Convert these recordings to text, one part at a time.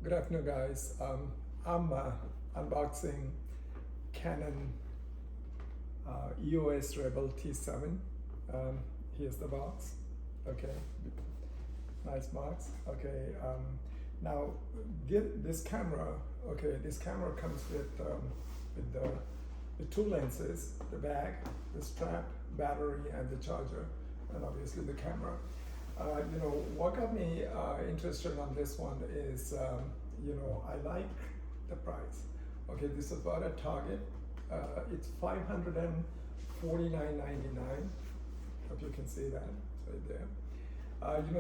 Good afternoon, guys. I'm unboxing Canon EOS Rebel T7. Here's the box. Okay, nice box. Okay, now this camera. Okay, this camera comes with the two lenses, the bag, the strap, battery, and the charger, and obviously the camera. What got me interested on this one is, I like the price. Okay, this is about a Target. It's $549.99. Hope you can see that, it's right there.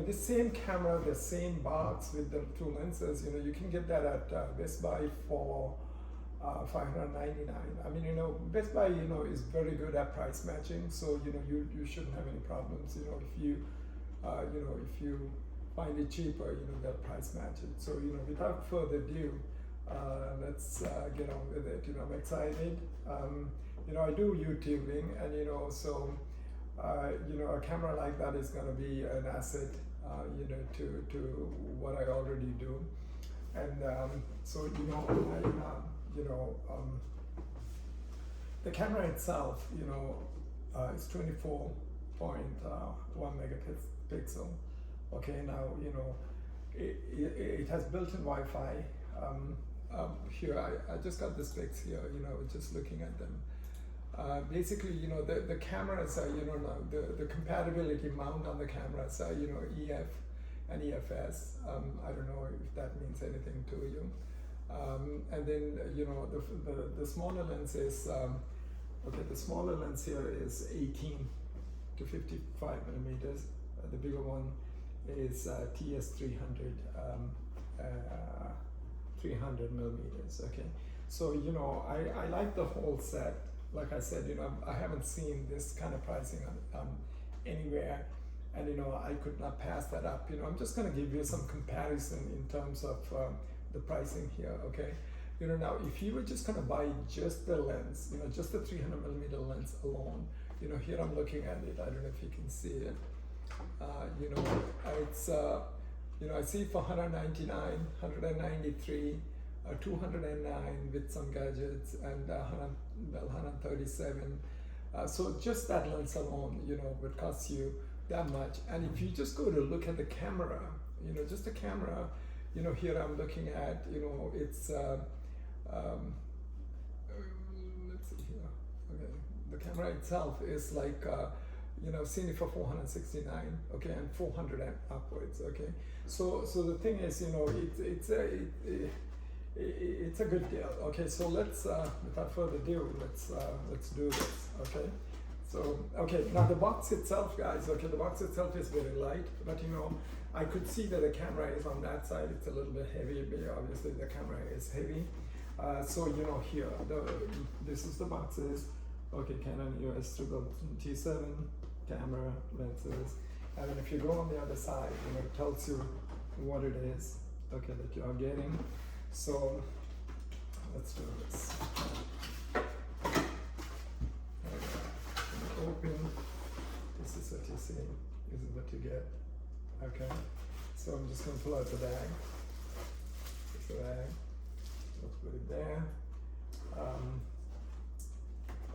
The same camera, the same box with the two lenses, you can get that at Best Buy for $599. I mean, Best Buy, is very good at price matching, so you shouldn't have any problems. If you find it cheaper, they'll price match it. So without further ado, let's get on with it. I'm excited. I do YouTubing, and so a camera like that is going to be an asset, to what I already do. And the camera itself, is 24.1 megapixel. Okay, now it has built-in Wi-Fi. Here I just got the specs here. Just looking at them. Basically, the cameras are, the compatibility mount on the cameras are, EF and EFS. I don't know if that means anything to you. And then, the smaller lens is, the smaller lens here is 18 to 55 millimeters. The bigger one is TS 300, 300 millimeters. Okay, so I like the whole set. Like I said, I haven't seen this kind of pricing anywhere, and I could not pass that up. I'm just going to give you some comparison in terms of the pricing here. Okay, now if you were just going to buy just the lens, just the 300 millimeter lens alone, here I'm looking at it. I don't know if you can see it. It's I see for 199, 193, 209 with some gadgets, and 137. So just that lens alone, would cost you that much. And if you just go to look at the camera, just the camera, here I'm looking at, it's let's see here. Okay, the camera itself is like seen it for 469, okay, and 400 and upwards, okay. So the thing is, it's a good deal, okay. So let's without further ado, let's do this, okay. So now the box itself, guys, okay, the box itself is very light, but I could see that the camera is on that side. It's a little bit heavy, but obviously the camera is heavy. So here, this is the boxes. Okay, Canon EOS T7 camera, lenses, and then if you go on the other side, it tells you what it is, okay, that you are getting. So let's do this. Open. This is what you see. This is what you get. Okay. So I'm just going to pull out the bag. It's the bag. Let's put it there.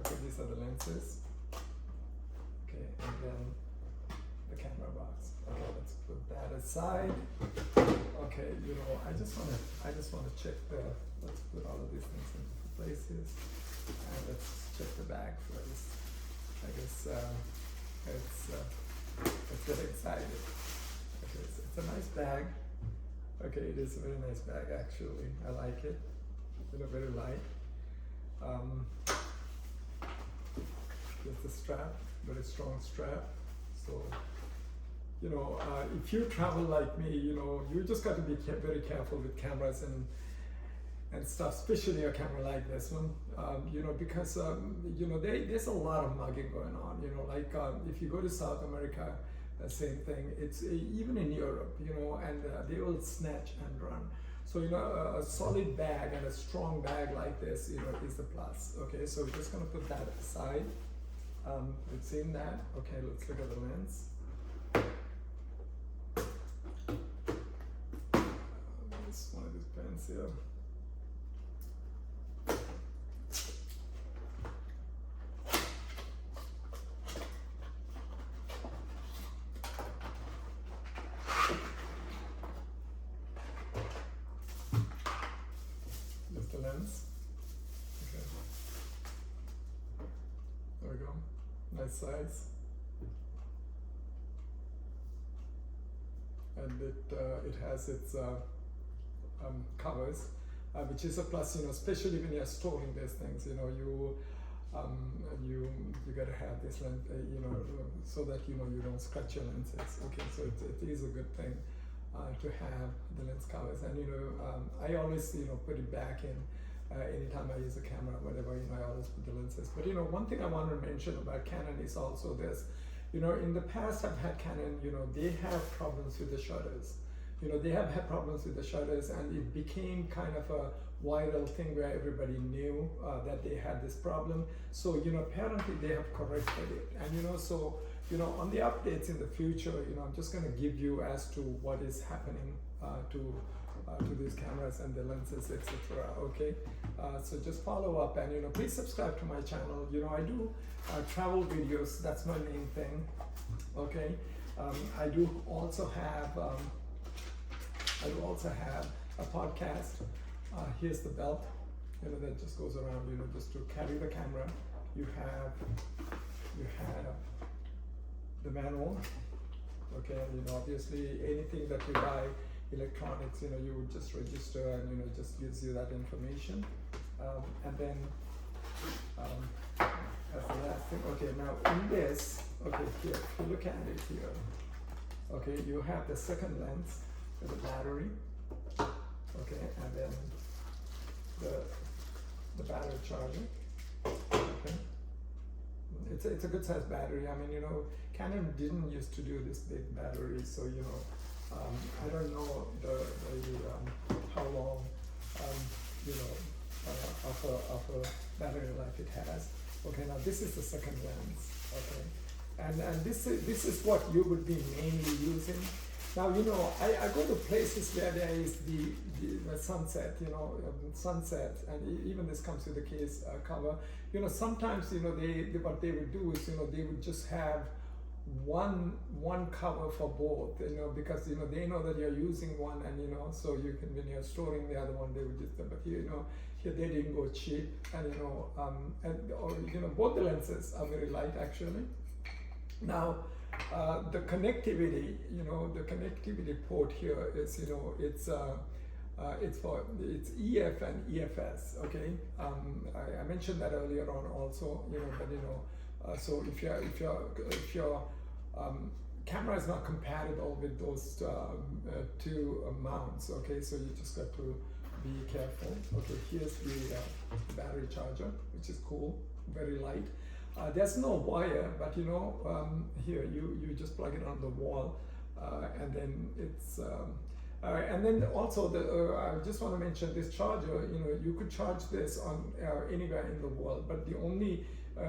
Okay, these are the lenses. Okay, and then the camera box. Okay, let's put that aside. Okay, I just want to check let's put all of these things into places, and let's check the bag first. I guess it's very excited. Okay, it's a nice bag. Okay, it is a very nice bag actually. I like it. Very light. There's the strap, very strong strap. So, if you travel like me, you just got to be very careful with cameras and stuff, especially a camera like this one, because, there's a lot of mugging going on, like if you go to South America, the same thing. It's even in Europe, and they will snatch and run. So, a solid bag and a strong bag like this, is the plus. Okay, so we're just going to put that aside. We've seen that. Okay, let's look at the lens. One of these Depends here. Just the lens. Okay. There we go. Nice size. And it has its covers, which is a plus, especially when you're storing these things, you gotta have this lens, so that you don't scratch your lenses. Okay, so it is a good thing to have the lens covers, and I always put it back in anytime I use a camera, whatever, I always put the lenses. But one thing I want to mention about Canon is also this. In the past I've had Canon, they have problems with the shutters. They have had problems with the shutters, and it became kind of a viral thing where everybody knew that they had this problem. So, apparently they have corrected it. And, so, on the updates in the future, I'm just going to give you as to what is happening to these cameras and the lenses, etc. Okay, so just follow up, and please subscribe to my channel. I do travel videos. That's my main thing. Okay, I do also have a podcast. Here's the belt, that just goes around, just to carry the camera. You have the manual. Okay, and obviously anything that you buy electronics, you would just register, and it just gives you that information. And then as the last thing, okay, now in this, okay, here, if you look at it here, okay, you have the second lens with the battery, okay, and then the battery charger. Okay, it's a good sized battery. I mean, Canon didn't used to do this big battery, so I don't know how long of a battery life it has. Okay, now this is the second lens. Okay, and this is what you would be mainly using. Now, I go to places where there is the sunset, sunset, and even this comes with the case cover. Sometimes, what they would do is, they would just have one cover for both, because, they know that you're using one, and, so you can, when you're storing the other one, they would just, but here, here they didn't go cheap, and, both the lenses are very light, actually. Now, the connectivity, the connectivity port here is, it's EF and EFS. Okay, I mentioned that earlier on also. But so if your camera is not compatible with those two mounts, okay, so you just got to be careful. Okay, here's the battery charger, which is cool, very light. There's no wire, but here you just plug it on the wall, and then it's and then also I just want to mention this charger. You could charge this on anywhere in the world, but the only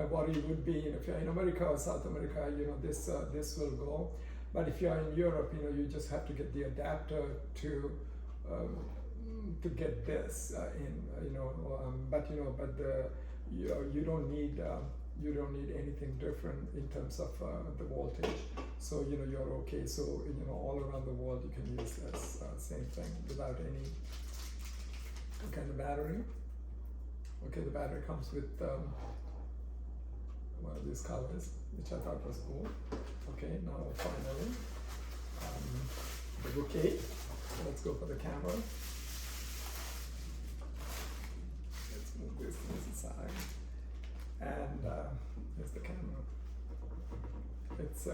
worry would be if you're in America or South America, this will go. But if you're in Europe, you just have to get the adapter to get this in. But you don't need. You don't need anything different in terms of the voltage, so you're okay. So all around the world you can use this same thing without any kind of battery. Okay, the battery comes with one of these colors, which I thought was cool. Okay, now finally the bouquet. Let's go for the camera. Let's move this to the side. And here's the camera. It's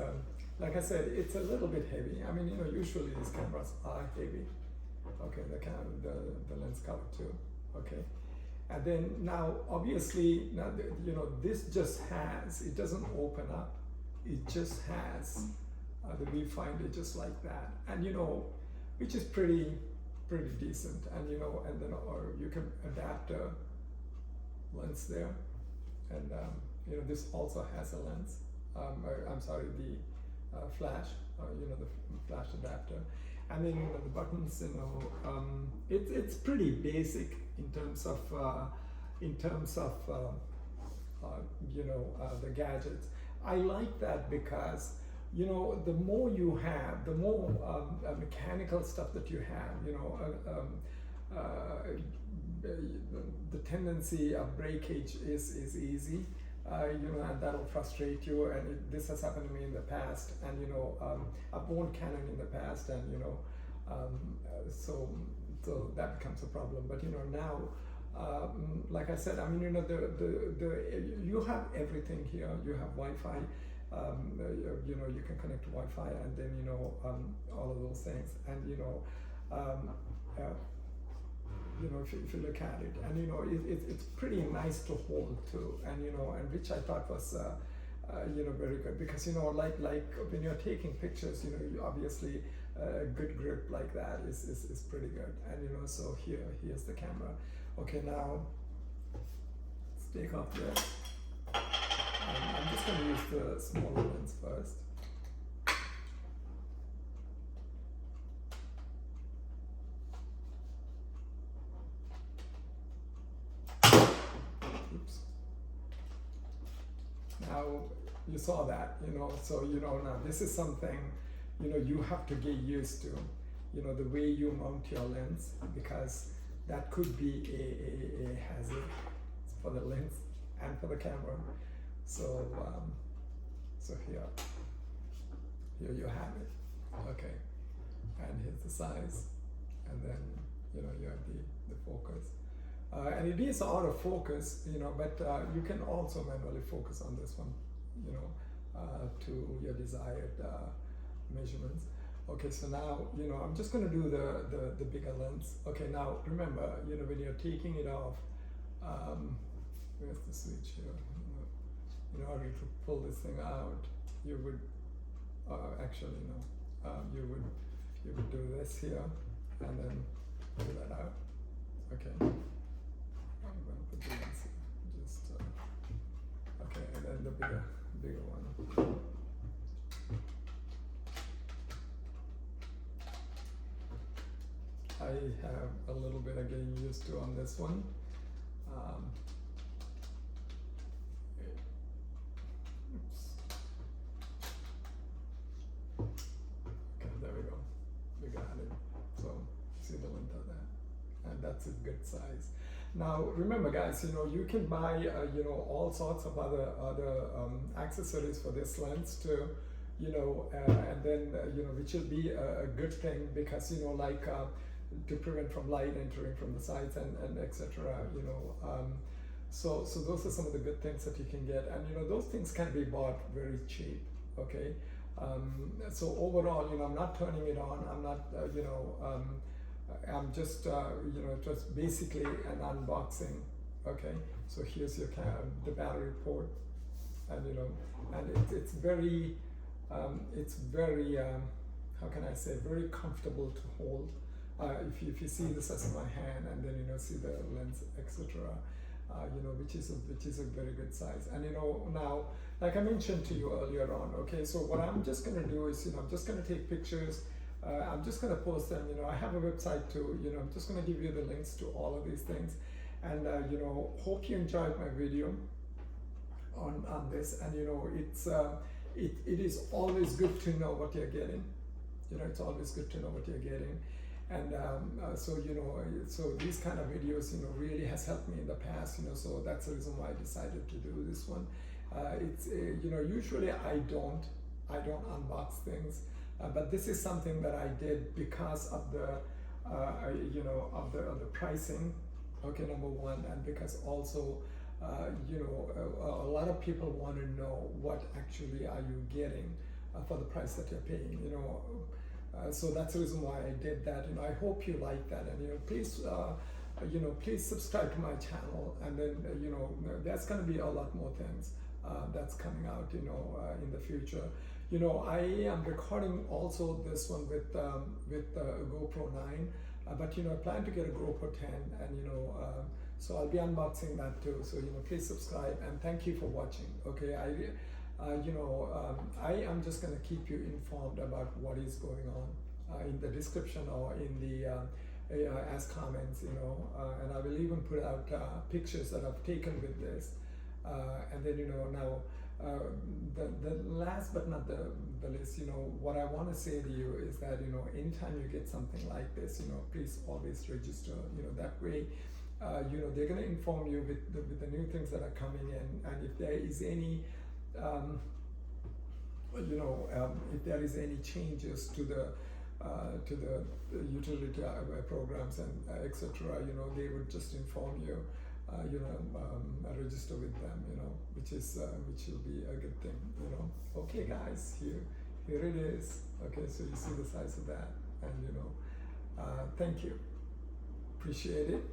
like I said, it's a little bit heavy. I mean, usually these cameras are heavy. Okay, the lens cover too. Okay, and then now obviously now this just has, it doesn't open up. It just has the viewfinder just like that, and which is pretty decent. And and then or you can adapt a lens there. And this also has a lens. I'm sorry, the flash, the flash adapter. and then the buttons, it's pretty basic in terms of the gadgets. I like that because the more you have, the more mechanical stuff that you have, the tendency of breakage is easy, and that'll frustrate you. And this has happened to me in the past, and I've owned Canon in the past, and so that becomes a problem. But now, like I said, I mean, you have everything here. You have Wi-Fi. You can connect to Wi-Fi, and then all of those things, and if you look at it, and it's pretty nice to hold too, and which I thought was very good, because like when you're taking pictures, you obviously a good grip like that is pretty good, and so here's the camera. Okay, now let's take off this. I'm just going to use the smaller lens first. Oops. Now you saw that, so now this is something you have to get used to, the way you mount your lens, because that could be a hazard for the lens and for the camera. So here you have it. Okay, and here's the size, and then you have the focus, and it is out of focus, but you can also manually focus on this one, to your desired measurements. Okay, so now I'm just going to do the bigger lens. Okay, now remember, when you're taking it off, where's the switch here? In order to pull this thing out, you would you would do this here, and then pull that out. Okay, I'm going to put the lens here. Just okay, and then the bigger one. I have a little bit of getting used to on this one. Oops. Okay, there we go. We got it. So see the length of that, and that's a good size. Now remember, guys, you can buy all sorts of other accessories for this lens too. And then which will be a good thing, because like to prevent from light entering from the sides and etc. So those are some of the good things that you can get, and those things can be bought very cheap. Okay, so overall, I'm not turning it on. I'm not I'm just just basically an unboxing. Okay, so here's your the battery port, and and it's very how can I say, very comfortable to hold. If you see this as my hand, and then see the lens, etc. Which is a very good size. And now, like I mentioned to you earlier on, okay, so what I'm just going to do is I'm just going to take pictures. I'm just going to post them. I have a website too. I'm just going to give you the links to all of these things. And hope you enjoyed my video on this. And it's it is always good to know what you're getting. It's always good to know what you're getting. And so these kind of videos really has helped me in the past. So that's the reason why I decided to do this one. It's usually I don't unbox things, but this is something that I did because of the of the pricing. Okay, number one, and because also a lot of people want to know what actually are you getting for the price that you're paying. So that's the reason why I did that. I hope you like that, and please please subscribe to my channel, and then there's going to be a lot more things that's coming out in the future. I am recording also this one with a GoPro 9, but I plan to get a GoPro 10, and so I'll be unboxing that too. So please subscribe, and thank you for watching. Okay, I am just going to keep you informed about what is going on in the description or in the as comments, you know, and I will even put out pictures that I've taken with this. And then, you know, now the last but not the least, you know, what I want to say to you is that, you know, anytime you get something like this, you know, please always register. You know, that way, you know, they're going to inform you with the new things that are coming in, and if there is any you know, if there is any changes to the utility programs and etc., you know, they would just inform you, you know, register with them, you know, which will be a good thing, you know. Okay, guys, here it is. Okay, so you see the size of that, and you know, thank you, appreciate it.